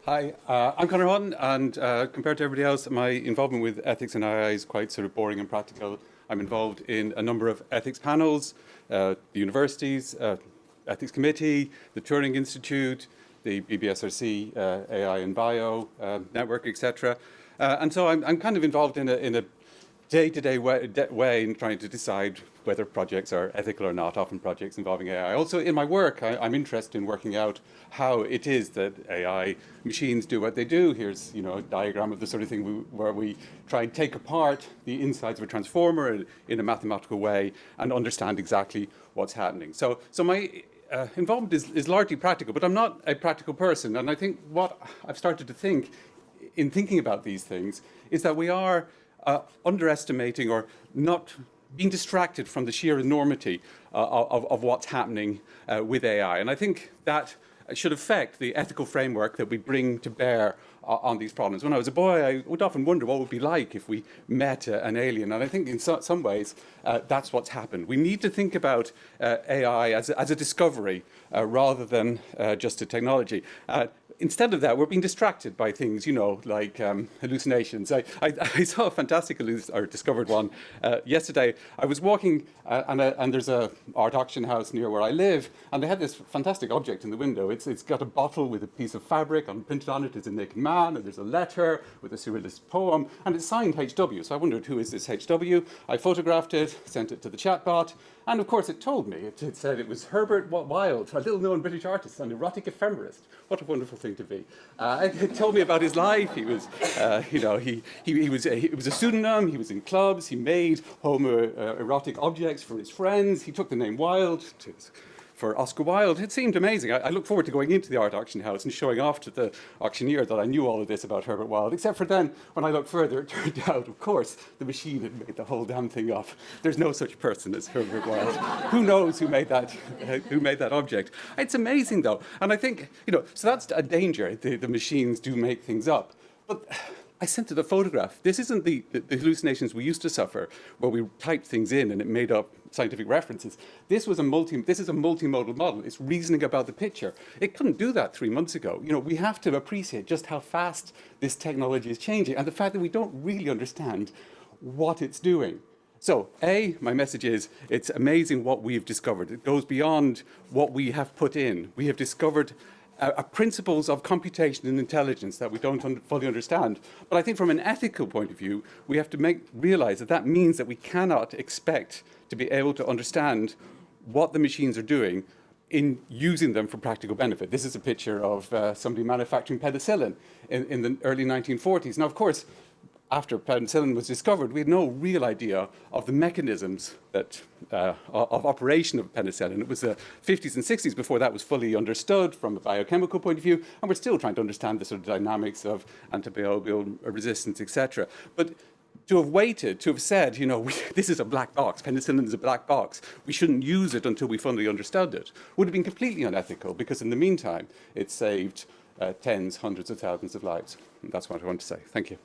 Hi, I'm Conor Houghton, and compared to everybody else, my involvement with ethics and AI is quite sort of boring and practical. I'm involved in a number of ethics panels, the universities, ethics committee, the Turing Institute, the BBSRC AI and Bio network, etc. And so I'm kind of involved in a day-to-day way in trying to decide whether projects are ethical or not, often projects involving AI. Also, in my work, I'm interested in working out how it is that AI machines do what they do. Here's, a diagram of the sort of thing where we try and take apart the insides of a transformer in a mathematical way and understand exactly what's happening. So my involvement is largely practical, but I'm not a practical person. And I think what I've started to think in thinking about these things is that we are underestimating or not being distracted from the sheer enormity of what's happening with AI. And I think that should affect the ethical framework that we bring to bear on these problems. When I was a boy, I would often wonder what it would be like if we met an alien. And I think in some ways, that's what's happened. We need to think about AI as a discovery rather than just a technology. Instead of that, we're being distracted by things, like hallucinations. I saw a fantastic discovered one yesterday. I was walking, and there's an art auction house near where I live, and they had this fantastic object in the window. It's got a bottle with a piece of fabric, and printed on it is a naked man, and there's a letter with a surrealist poem, and it's signed HW. So I wondered, who is this HW? I photographed it, sent it to the chatbot, and of course it told me. It said it was Herbert Wilde, a little-known British artist and erotic ephemerist. What a wonderful thing to be. It told me about his life. He was, it was a pseudonym. He was in clubs. He made homoerotic objects for his friends. He took the name Wilde for Oscar Wilde. It seemed amazing. I look forward to going into the art auction house and showing off to the auctioneer that I knew all of this about Herbert Wilde, except for then, when I looked further, it turned out, of course, the machine had made the whole damn thing up. There's no such person as Herbert Wilde. Who knows who made that object? It's amazing, though. And I think, so that's a danger. The machines do make things up. But I sent it a photograph. This isn't the hallucinations we used to suffer, where we typed things in and it made up scientific references. This is a multimodal model. It's reasoning about the picture. It couldn't do that 3 months ago. We have to appreciate just how fast this technology is changing and the fact that we don't really understand what it's doing. So, my message is, it's amazing what we've discovered. It goes beyond what we have put in. We have discovered principles of computation and intelligence that we don't fully understand. But I think from an ethical point of view, we have to realize that means that we cannot expect to be able to understand what the machines are doing in using them for practical benefit. This is a picture of somebody manufacturing penicillin in the early 1940s. Now, of course, after penicillin was discovered, we had no real idea of the mechanisms of operation of penicillin. It was the 50s and 60s before that was fully understood from a biochemical point of view, and we're still trying to understand the sort of dynamics of antimicrobial resistance, etc. But to have waited, to have said, this is a black box, penicillin is a black box, we shouldn't use it until we fully understood it, would have been completely unethical, because in the meantime, it saved tens, hundreds of thousands of lives. And that's what I want to say. Thank you.